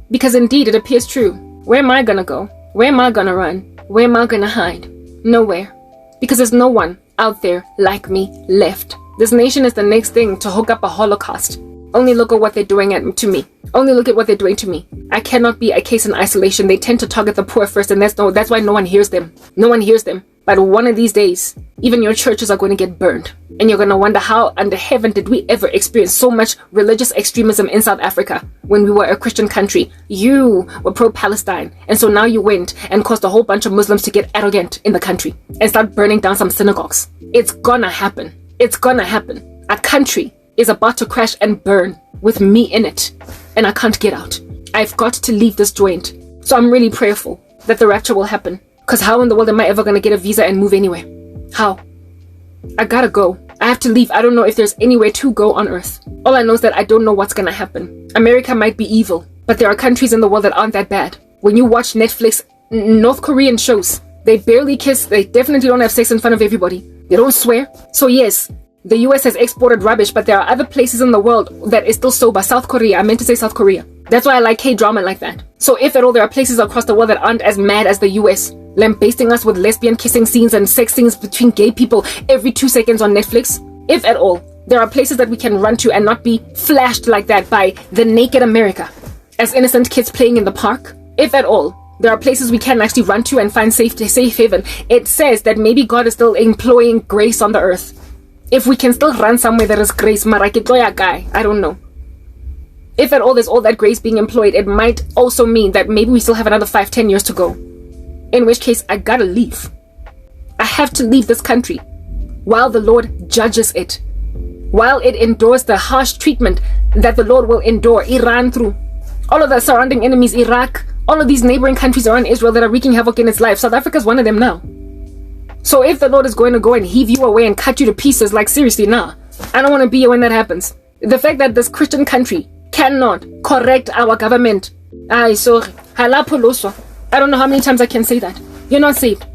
Because indeed it appears true. Where am I gonna go? Where am I gonna run? Where am I gonna hide? Nowhere. Because there's no one out there like me left. This nation is the next thing to hook up a Holocaust. Only look at what they're doing to me. Only look at what they're doing to me. I cannot be a case in isolation. They tend to target the poor first, and that's why no one hears them. No one hears them. But one of these days, even your churches are going to get burned. And you're going to wonder how under heaven did we ever experience so much religious extremism in South Africa when we were a Christian country. You were pro-Palestine. And so now you went and caused a whole bunch of Muslims to get arrogant in the country and start burning down some synagogues. It's gonna happen. It's gonna happen. A country is about to crash and burn with me in it. And I can't get out. I've got to leave this joint. So I'm really prayerful that the rapture will happen. Because how in the world am I ever going to get a visa and move anywhere? How? I gotta go. I have to leave. I don't know if there's anywhere to go on earth. All I know is that I don't know what's going to happen. America might be evil, but there are countries in the world that aren't that bad. When you watch Netflix, North Korean shows, they barely kiss. They definitely don't have sex in front of everybody. They don't swear. So yes, the US has exported rubbish, but there are other places in the world that is still sober. South Korea. I meant to say South Korea. That's why I like K-drama like that. So if at all there are places across the world that aren't as mad as the US, lambasting us with lesbian kissing scenes and sex scenes between gay people every 2 seconds on Netflix, if at all there are places that we can run to and not be flashed like that by the naked America as innocent kids playing in the park, if at all there are places we can actually run to and find safe haven, it says that maybe God is still employing grace on the earth. If we can still run somewhere there is grace, I don't know. If at all there's all that grace being employed, it might also mean that maybe we still have another 5-10 years to go. In which case, I gotta leave. I have to leave this country while the Lord judges it. While it endures the harsh treatment that the Lord will endure. Iran through. All of the surrounding enemies, Iraq, all of these neighboring countries around Israel that are wreaking havoc in its life. South Africa is one of them now. So if the Lord is going to go and heave you away and cut you to pieces, like seriously, nah. I don't want to be here when that happens. The fact that this Christian country cannot correct our government. I don't know how many times I can say that. You're not saved.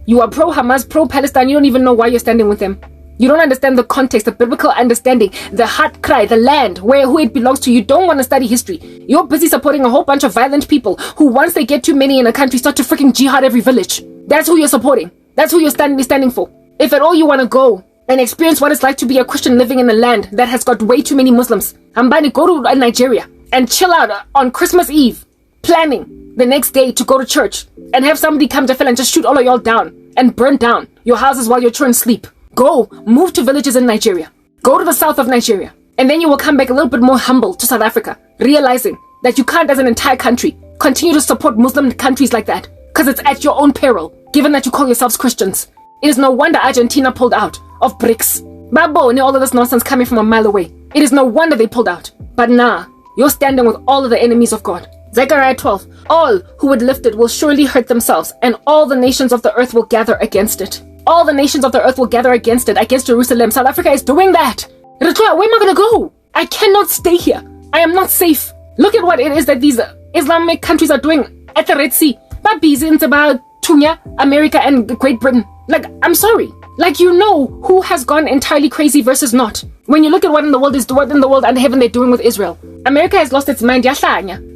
You are pro-Hamas, pro-Palestine. You don't even know why you're standing with them. You don't understand the context, the biblical understanding, the heart cry, the land, who it belongs to. You don't want to study history. You're busy supporting a whole bunch of violent people who, once they get too many in a country, start to freaking jihad every village. That's who you're supporting. That's who you're standing for. If at all you want to go and experience what it's like to be a Christian living in a land that has got way too many Muslims, Ambani, go to Nigeria and chill out on Christmas Eve, planning the next day to go to church and have somebody come to Phil and just shoot all of y'all down and burn down your houses while your children sleep. Go, move to villages in Nigeria. Go to the south of Nigeria. And then you will come back a little bit more humble to South Africa, realizing that you can't, as an entire country, continue to support Muslim countries like that, because it's at your own peril, given that you call yourselves Christians. It is no wonder Argentina pulled out of BRICS. Babo, and all of this nonsense coming from a mile away. It is no wonder they pulled out. But nah, you're standing with all of the enemies of God. Zechariah 12. All who would lift it will surely hurt themselves, and all the nations of the earth will gather against it. All the nations of the earth will gather against it, against Jerusalem. South Africa is doing that. Where am I going to go? I cannot stay here. I am not safe. Look at what it is that these Islamic countries are doing at the Red Sea. It's about Tunya, America, and Great Britain. Like, I'm sorry. Like, you know who has gone entirely crazy versus not. When you look at what in the world and heaven they're doing with Israel. America has lost its mind,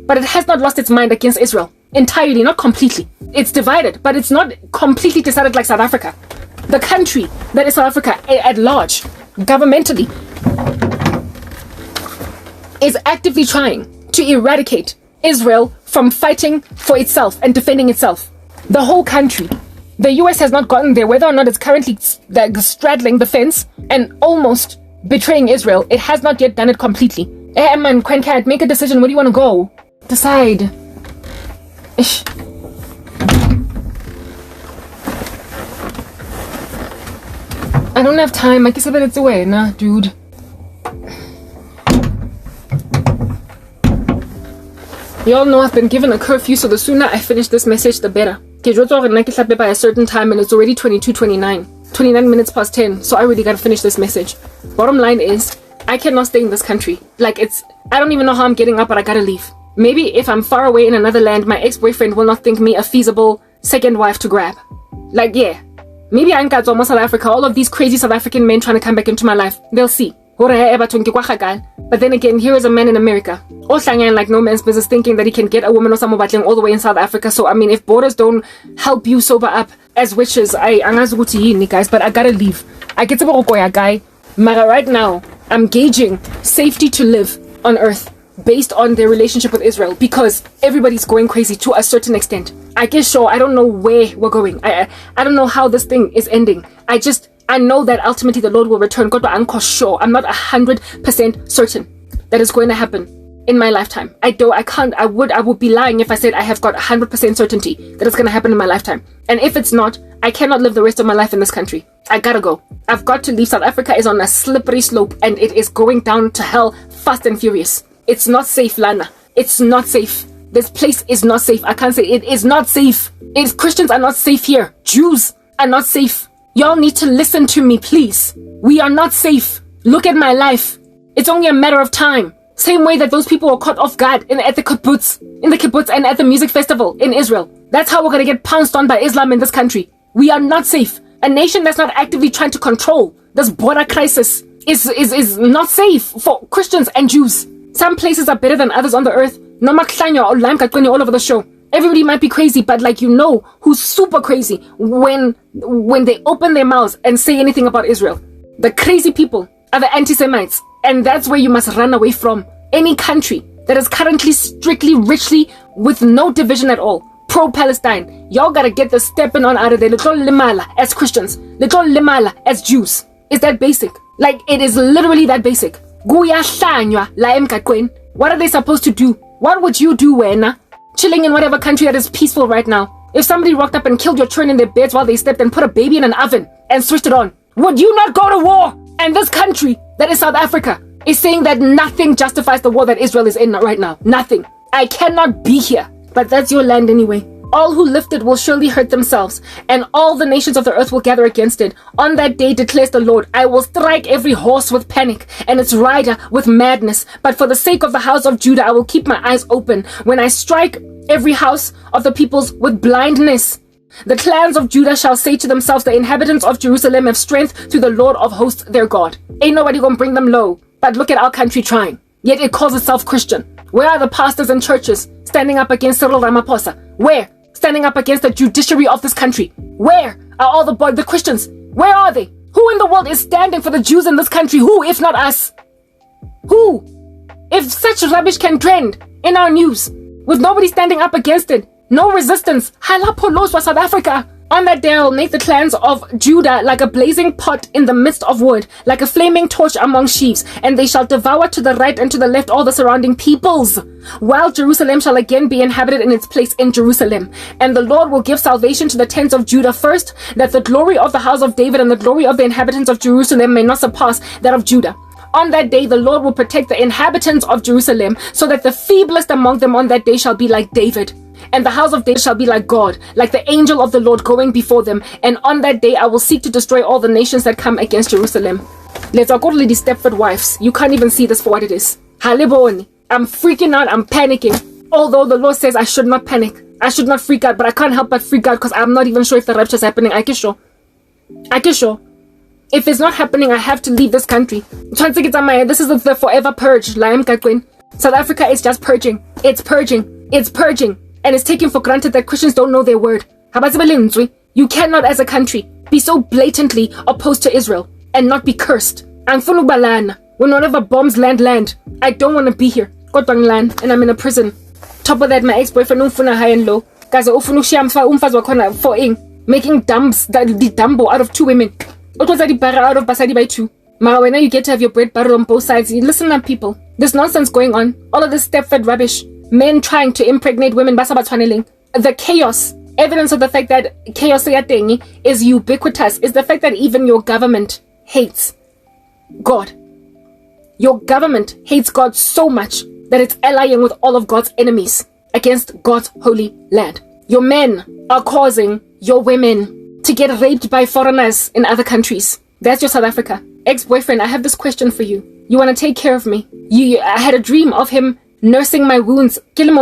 but it has not lost its mind against Israel. Entirely, not completely. It's divided, but it's not completely decided like South Africa. The country that is South Africa at large, governmentally, is actively trying to eradicate Israel from fighting for itself and defending itself. The whole country. The US has not gotten there, whether or not it's currently straddling the fence and almost betraying Israel. It has not yet done it completely. Man, Quencat, make a decision. Where do you want to go? Decide. Ish. I don't have time. I guess that it's away, nah, dude. Y'all know I've been given a curfew, so the sooner I finish this message, the better. By a certain time, and it's already 29 minutes past 10, so I really gotta finish this message. Bottom line is, I cannot stay in this country. Like, I don't even know how I'm getting up, but I gotta leave. Maybe if I'm far away in another land, my ex-boyfriend will not think me a feasible second wife to grab. Like, yeah. Maybe I ain't got almost South Africa, all of these crazy South African men trying to come back into my life. They'll see. But then again, here is a man in America. Like no man's business, thinking that he can get a woman or someone battling all the way in South Africa. So, I mean, if borders don't help you sober up as witches, guys, but I gotta leave. I get to go, guy. Mara, right now, I'm gauging safety to live on Earth based on their relationship with Israel, because everybody's going crazy to a certain extent. I guess sure, I don't know where we're going. I don't know how this thing is ending. I know that ultimately the Lord will return. God, but I'm sure. I'm not 100% certain that is going to happen in my lifetime. I would be lying if I said I have got 100% certainty that it's going to happen in my lifetime. And if it's not, I cannot live the rest of my life in this country. I gotta go. I've got to leave. South Africa is on a slippery slope, and it is going down to hell fast and furious. It's not safe, Lana. It's not safe. This place is not safe. I can't say it is not safe. Christians are not safe here. Jews are not safe. Y'all need to listen to me, please. We are not safe. Look at my life. It's only a matter of time. Same way that those people were caught off guard at the kibbutz, and at the music festival in Israel. That's how we're going to get pounced on by Islam in this country. We are not safe. A nation that's not actively trying to control this border crisis is not safe for Christians and Jews. Some places are better than others on the earth. No maklanya or lime katkweni all over the show. Everybody might be crazy, but like, you know who's super crazy when they open their mouths and say anything about Israel. The crazy people are the anti-Semites, and that's where you must run away from. Any country that is currently strictly, richly, with no division at all, pro-Palestine, y'all gotta get the stepping on out of there. Little limala as Christians, little limala as Jews. Is that basic? Like, it is literally that basic. What are they supposed to do? What would you do, Wena? Chilling in whatever country that is peaceful right now. If somebody rocked up and killed your children in their beds while they slept and put a baby in an oven and switched it on, would you not go to war? And this country that is South Africa is saying that nothing justifies the war that Israel is in right now. Nothing. I cannot be here. But that's your land anyway. All who lift it will surely hurt themselves, and all the nations of the earth will gather against it. On that day, declares the Lord, I will strike every horse with panic, and its rider with madness. But for the sake of the house of Judah, I will keep my eyes open when I strike every house of the peoples with blindness. The clans of Judah shall say to themselves, the inhabitants of Jerusalem have strength through the Lord of hosts their God. Ain't nobody gonna bring them low. But look at our country trying. Yet it calls itself Christian. Where are the pastors and churches standing up against Cyril Ramaphosa? Where? Standing up against the judiciary of this country. Where are all the Christians? Where are they? Who in the world is standing for the Jews in this country? Who, if not us? Who? If such rubbish can trend in our news, with nobody standing up against it, no resistance, halapoloswa South Africa. On that day I'll make the clans of Judah like a blazing pot in the midst of wood, like a flaming torch among sheaves, and they shall devour to the right and to the left all the surrounding peoples, while Jerusalem shall again be inhabited in its place in Jerusalem. And the Lord will give salvation to the tents of Judah first, that the glory of the house of David and the glory of the inhabitants of Jerusalem may not surpass that of Judah. On that day the Lord will protect the inhabitants of Jerusalem, so that the feeblest among them on that day shall be like David. And the house of David shall be like God, like the angel of the Lord going before them. And on that day I will seek to destroy all the nations that come against Jerusalem. Let's go to the Stepford wives. You can't even see this for what it is. Haliboni. I'm freaking out. I'm panicking. Although the Lord says I should not panic. I should not freak out. But I can't help but freak out because I'm not even sure if the rapture is happening. I can show. If it's not happening, I have to leave this country. This is the forever purge. South Africa is just purging. It's purging. It's purging. And it's taken for granted that Christians don't know their word. You cannot as a country be so blatantly opposed to Israel and not be cursed. When whatever bombs land, I don't want to be here. Land, and I'm in a prison. Top of that, my ex-boyfriend high and low. Making the dumbo out of two women. Out of Basadi by two. When you get to have your bread buttered on both sides. Listen up, people. There's nonsense going on. All of this Stepford rubbish. Men trying to impregnate women. The chaos. Evidence of the fact that chaos is ubiquitous is the fact that even your government hates God. Your government hates God so much that it's allying with all of God's enemies against God's holy land. Your men are causing your women to get raped by foreigners in other countries. That's your South Africa. Ex-boyfriend, I have this question for you. You want to take care of me? I had a dream of him nursing my wounds, fever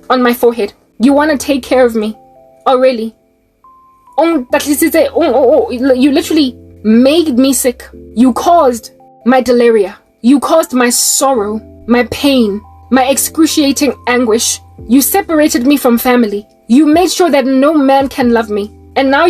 on my forehead. You want to take care of me? Oh, really? You literally made me sick. You caused my delirium. You caused my sorrow, my pain, my excruciating anguish. You separated me from family. You made sure that no man can love me. And now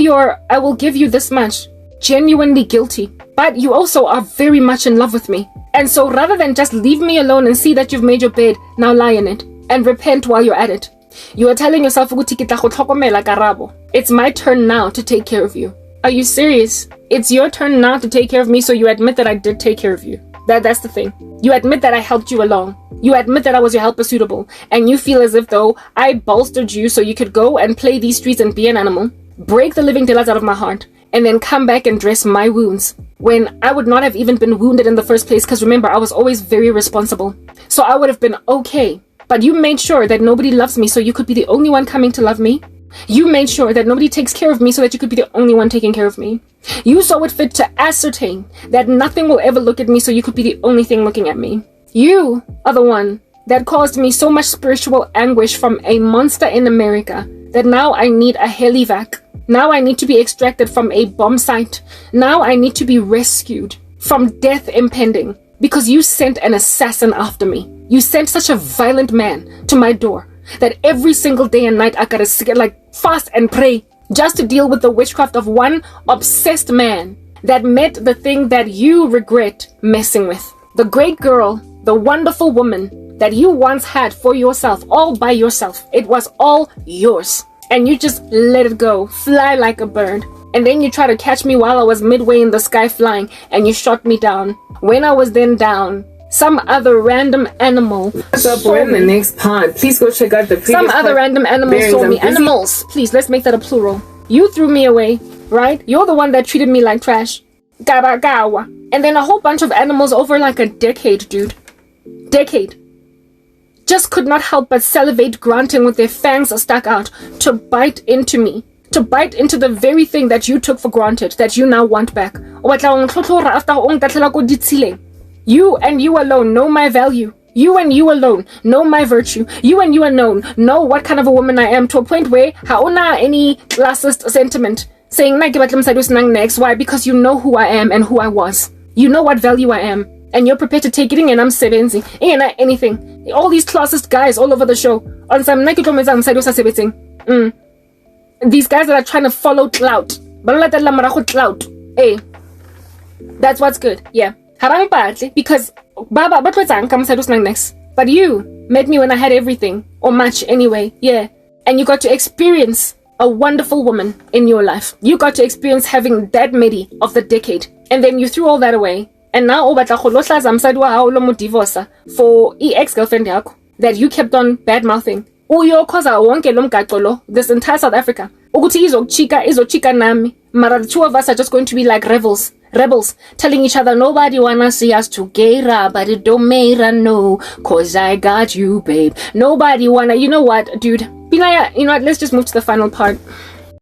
I will give you this much, genuinely guilty. But you also are very much in love with me. And so rather than just leave me alone and see that you've made your bed, now lie in it and repent while you're at it. You are telling yourself, Karabo. It's my turn now to take care of you. Are you serious? It's your turn now to take care of me, so you admit that I did take care of you. That's the thing. You admit that I helped you along. You admit that I was your helper suitable. And you feel as if though I bolstered you so you could go and play these streets and be an animal, break the living daylights out of my heart, and then come back and dress my wounds when I would not have even been wounded in the first place, because remember, I was always very responsible. So I would have been okay. But you made sure that nobody loves me so you could be the only one coming to love me. You made sure that nobody takes care of me so that you could be the only one taking care of me. You saw it fit to ascertain that nothing will ever look at me so you could be the only thing looking at me. You are the one that caused me so much spiritual anguish from a monster in America that now I need a helivac. Now I need to be extracted from a bomb site. Now I need to be rescued from death impending because you sent an assassin after me. You sent such a violent man to my door that every single day and night I gotta fast and pray just to deal with the witchcraft of one obsessed man that met the thing that you regret messing with. The great girl, the wonderful woman that you once had for yourself, all by yourself. It was all yours. And you just let it go, fly like a bird. And then you try to catch me while I was midway in the sky flying, and you shot me down. When I was then down, some other random animal saw me. The next part. Please go check out the previous Some other random animal saw me. Animals, please, let's make that a plural. You threw me away, right? You're the one that treated me like trash. Gabagawa. And then a whole bunch of animals over like a decade, dude. Decade. Just could not help but salivate, grunting with their fangs stuck out to bite into me, to bite into the very thing that you took for granted, that you now want back. You and you alone know my value. You and you alone know my virtue. You and you alone know what kind of a woman I am, to a point where hauna any classist sentiment saying next. Why? Because you know who I am and who I was. You know what value I am, and you're prepared to take it in, and I'm sebenzi. Ain't anything. All these classist guys all over the show. On some these guys that are trying to follow clout. Clout. Hey. That's what's good. Yeah. Because but you met me when I had everything, or much anyway. Yeah. And you got to experience a wonderful woman in your life. You got to experience having that medi of the decade. And then you threw all that away. And now for ex-girlfriend that you kept on bad-mouthing. This entire South Africa. Mara, the two of us are just going to be like rebels, telling each other nobody wanna see us together, but it don't matter, no, cause I got you, babe. Nobody wanna, you know what, dude? You know what, let's just move to the final part.